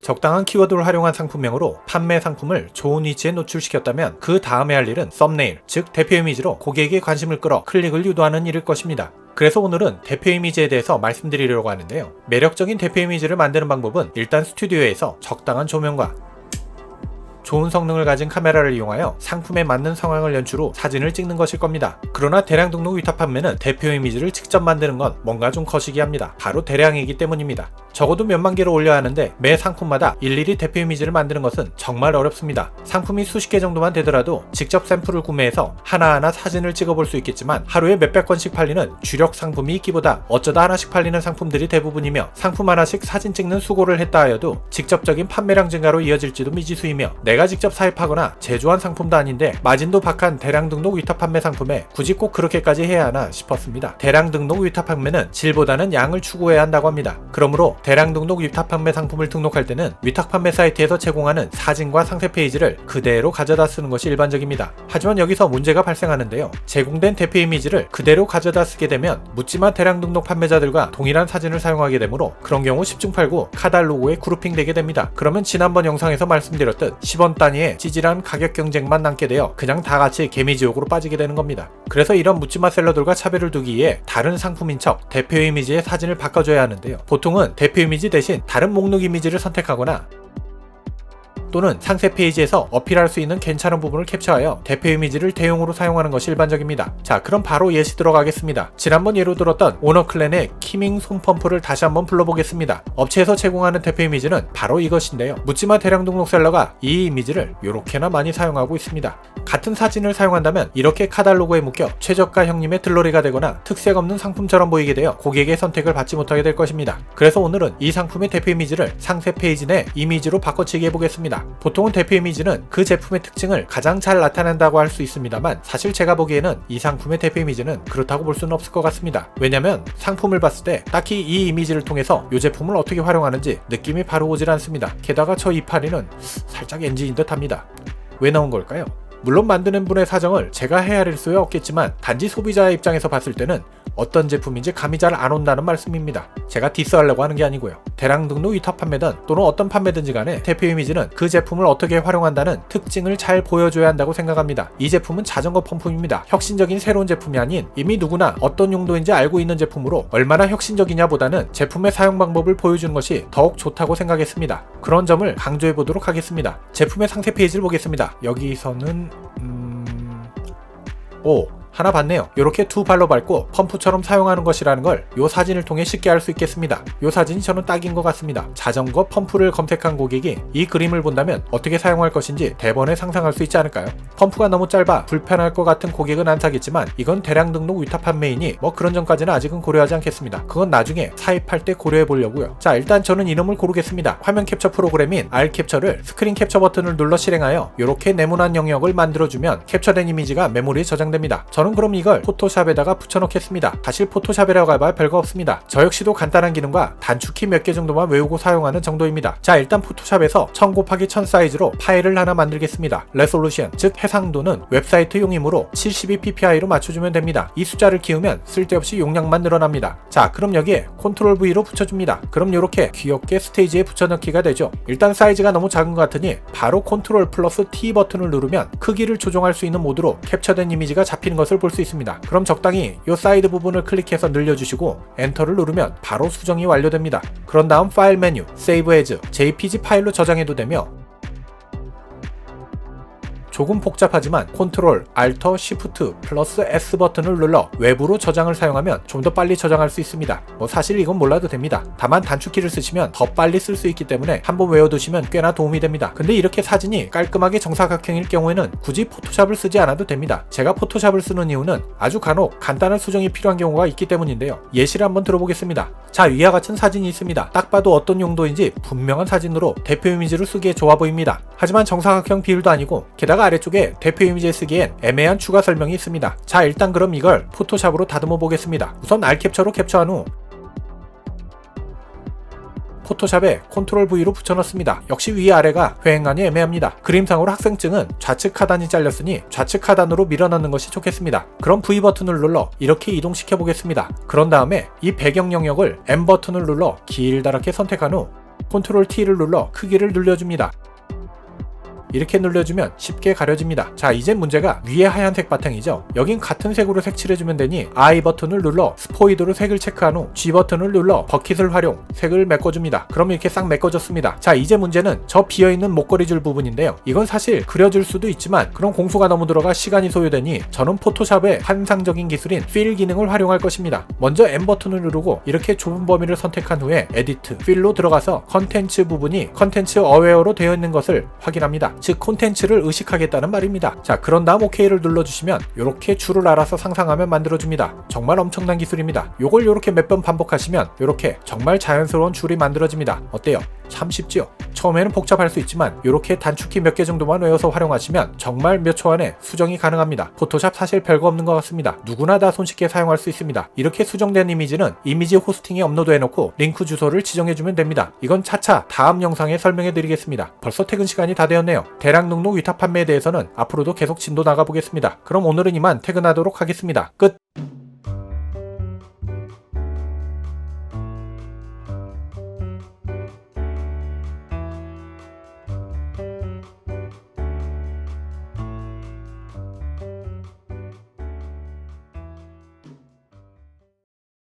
적당한 키워드를 활용한 상품명으로 판매 상품을 좋은 위치에 노출시켰다면 그 다음에 할 일은 썸네일, 즉 대표 이미지로 고객의 관심을 끌어 클릭을 유도하는 일일 것입니다. 그래서 오늘은 대표 이미지에 대해서 말씀드리려고 하는데요. 매력적인 대표 이미지를 만드는 방법은 일단 스튜디오에서 적당한 조명과 좋은 성능을 가진 카메라를 이용하여 상품에 맞는 상황을 연출 후 사진을 찍는 것일 겁니다. 그러나 대량 등록 위탁 판매는 대표 이미지를 직접 만드는 건 뭔가 좀 거시기합니다. 바로 대량이기 때문입니다. 적어도 몇만 개를 올려야 하는데 매 상품마다 일일이 대표 이미지를 만드는 것은 정말 어렵습니다. 상품이 수십 개 정도만 되더라도 직접 샘플을 구매해서 하나하나 사진을 찍어볼 수 있겠지만 하루에 몇백 건씩 팔리는 주력 상품이 있기보다 어쩌다 하나씩 팔리는 상품들이 대부분이며 상품 하나씩 사진 찍는 수고를 했다 하여도 직접적인 판매량 증가로 이어질지도 미지수이며 내가 직접 사입하거나 제조한 상품도 아닌데 마진도 박한 대량 등록 위탁 판매 상품에 굳이 꼭 그렇게까지 해야 하나 싶었습니다. 대량 등록 위탁 판매는 질보다는 양을 추구해야 한다고 합니다. 그러므로 대량 등록 위탁 판매 상품을 등록할 때는 위탁 판매 사이트에서 제공하는 사진과 상세 페이지를 그대로 가져다 쓰는 것이 일반적입니다. 하지만 여기서 문제가 발생하는데요. 제공된 대표 이미지를 그대로 가져다 쓰게 되면 묻지마 대량 등록 판매자들과 동일한 사진을 사용하게 되므로 그런 경우 10중 8구 카달로그에 그룹핑 되게 됩니다. 그러면 지난번 영상에서 말씀드렸듯 10원 단위의 찌질한 가격 경쟁만 남게 되어 그냥 다 같이 개미지옥으로 빠지게 되는 겁니다. 그래서 이런 묻지마 셀러들과 차별을 두기 위해 다른 상품인 척 대표 이미지의 사진을 바꿔줘야 하는데요. 보통은 대표 이미지 대신 다른 목록 이미지를 선택하거나 또는 상세 페이지에서 어필할 수 있는 괜찮은 부분을 캡처하여 대표 이미지를 대용으로 사용하는 것이 일반적입니다. 자, 그럼 바로 예시 들어가겠습니다. 지난번 예로 들었던 오너클랜의 키밍 솜펌프를 다시 한번 불러보겠습니다. 업체에서 제공하는 대표 이미지는 바로 이것인데요. 묻지마 대량 등록 셀러가 이 이미지를 이렇게나 많이 사용하고 있습니다. 같은 사진을 사용한다면 이렇게 카달로그에 묶여 최저가 형님의 들러리가 되거나 특색 없는 상품처럼 보이게 되어 고객의 선택을 받지 못하게 될 것입니다. 그래서 오늘은 이 상품의 대표 이미지를 상세 페이지 내 이미지로 바꿔치기 해보겠습니다. 보통은 대표 이미지는 그 제품의 특징을 가장 잘 나타낸다고 할 수 있습니다만 사실 제가 보기에는 이 상품의 대표 이미지는 그렇다고 볼 수는 없을 것 같습니다. 왜냐면 상품을 봤을 때 딱히 이 이미지를 통해서 이 제품을 어떻게 활용하는지 느낌이 바로 오질 않습니다. 게다가 저 이파리는 살짝 NG인 듯 합니다. 왜 나온 걸까요? 물론 만드는 분의 사정을 제가 헤아릴 수야 없겠지만 단지 소비자의 입장에서 봤을 때는 어떤 제품인지 감이 잘 안 온다는 말씀입니다. 제가 디스하려고 하는 게 아니고요. 대량 등록 위탁 판매든 또는 어떤 판매든지 간에 대표 이미지는 그 제품을 어떻게 활용한다는 특징을 잘 보여줘야 한다고 생각합니다. 이 제품은 자전거 펌프입니다. 혁신적인 새로운 제품이 아닌 이미 누구나 어떤 용도인지 알고 있는 제품으로 얼마나 혁신적이냐 보다는 제품의 사용 방법을 보여주는 것이 더욱 좋다고 생각했습니다. 그런 점을 강조해 보도록 하겠습니다. 제품의 상세 페이지를 보겠습니다. 여기서는 하나 봤네요. 이렇게 두 발로 밟고 펌프처럼 사용하는 것이라는 걸 이 사진을 통해 쉽게 알 수 있겠습니다. 이 사진이 저는 딱인 것 같습니다. 자전거 펌프를 검색한 고객이 이 그림을 본다면 어떻게 사용할 것인지 대번에 상상할 수 있지 않을까요? 펌프가 너무 짧아 불편할 것 같은 고객은 안 사겠지만 이건 대량 등록 위탁 판매이니 뭐 그런 점까지는 아직은 고려하지 않겠습니다. 그건 나중에 사입할 때 고려해 보려고요. 자, 일단 저는 이놈을 고르겠습니다. 화면 캡처 프로그램인 R캡처를 스크린 캡처 버튼을 눌러 실행하여 이렇게 네모난 영역을 만들어주면 캡처된 이미지가 메모리에 저장됩니다. 저는 그럼 이걸 포토샵에다가 붙여넣겠습니다. 사실 포토샵이라고 해봐야 별거 없습니다. 저 역시도 간단한 기능과 단축키 몇 개 정도만 외우고 사용하는 정도입니다. 자, 일단 포토샵에서 1000x1000 사이즈로 파일을 하나 만들겠습니다. 레솔루션, 즉 해상도는 웹사이트용이므로 72ppi로 맞춰주면 됩니다. 이 숫자를 키우면 쓸데없이 용량만 늘어납니다. 자, 그럼 여기에 Ctrl V로 붙여줍니다. 그럼 이렇게 귀엽게 스테이지에 붙여넣기가 되죠. 일단 사이즈가 너무 작은 것 같으니 바로 Ctrl 플러스 T 버튼을 누르면 크기를 조정할 수 있는 모드로 캡처된 이미지가 잡히는 것을 볼 수 있습니다. 그럼 적당히 이 사이드 부분을 클릭해서 늘려주시고 엔터를 누르면 바로 수정이 완료됩니다. 그런 다음 파일 메뉴, Save as JPG 파일로 저장해도 되며 조금 복잡하지만 Ctrl, Alt, Shift, 플러스 S 버튼을 눌러 외부로 저장을 사용하면 좀 더 빨리 저장할 수 있습니다. 뭐 사실 이건 몰라도 됩니다. 다만 단축키를 쓰시면 더 빨리 쓸 수 있기 때문에 한번 외워두시면 꽤나 도움이 됩니다. 근데 이렇게 사진이 깔끔하게 정사각형일 경우에는 굳이 포토샵을 쓰지 않아도 됩니다. 제가 포토샵을 쓰는 이유는 아주 간혹 간단한 수정이 필요한 경우가 있기 때문인데요. 예시를 한번 들어보겠습니다. 자, 위와 같은 사진이 있습니다. 딱 봐도 어떤 용도인지 분명한 사진으로 대표 이미지를 쓰기에 좋아 보입니다. 하지만 정사각형 비율도 아니고 게다가 아래쪽에 대표 이미지에 쓰기엔 애매한 추가 설명이 있습니다. 자, 일단 그럼 이걸 포토샵으로 다듬어 보겠습니다. 우선 R캡처로 캡처한 후 포토샵에 Ctrl V로 붙여넣습니다. 역시 위아래가 횡하니 애매합니다. 그림상으로 학생증은 좌측 하단이 잘렸으니 좌측 하단으로 밀어넣는 것이 좋겠습니다. 그럼 V 버튼을 눌러 이렇게 이동시켜 보겠습니다. 그런 다음에 이 배경 영역을 M 버튼을 눌러 길다랗게 선택한 후 컨트롤 T를 눌러 크기를 늘려줍니다. 이렇게 눌러주면 쉽게 가려집니다. 자, 이제 문제가 위에 하얀색 바탕이죠. 여긴 같은 색으로 색칠해주면 되니 I 버튼을 눌러 스포이드로 색을 체크한 후 G 버튼을 눌러 버킷을 활용 색을 메꿔줍니다. 그럼 이렇게 싹 메꿔졌습니다. 자, 이제 문제는 저 비어있는 목걸이줄 부분인데요. 이건 사실 그려줄 수도 있지만 그런 공수가 너무 들어가 시간이 소요되니 저는 포토샵의 환상적인 기술인 필 기능을 활용할 것입니다. 먼저 M 버튼을 누르고 이렇게 좁은 범위를 선택한 후에 에디트, 필로 들어가서 컨텐츠 부분이 컨텐츠 어웨어로 되어 있는 것을 확인합니다. 즉 콘텐츠를 의식하겠다는 말입니다. 자, 그런 다음 OK를 눌러주시면 이렇게 줄을 알아서 상상하면 만들어줍니다. 정말 엄청난 기술입니다. 요걸 이렇게 몇 번 반복하시면 이렇게 정말 자연스러운 줄이 만들어집니다. 어때요? 참 쉽지요? 처음에는 복잡할 수 있지만 이렇게 단축키 몇 개 정도만 외워서 활용하시면 정말 몇 초 안에 수정이 가능합니다. 포토샵 사실 별거 없는 것 같습니다. 누구나 다 손쉽게 사용할 수 있습니다. 이렇게 수정된 이미지는 이미지 호스팅에 업로드해놓고 링크 주소를 지정해주면 됩니다. 이건 차차 다음 영상에 설명해드리겠습니다. 벌써 퇴근 시간이 다 되었네요. 대량 등록 위탁 판매에 대해서는 앞으로도 계속 진도 나가보겠습니다. 그럼 오늘은 이만 퇴근하도록 하겠습니다. 끝!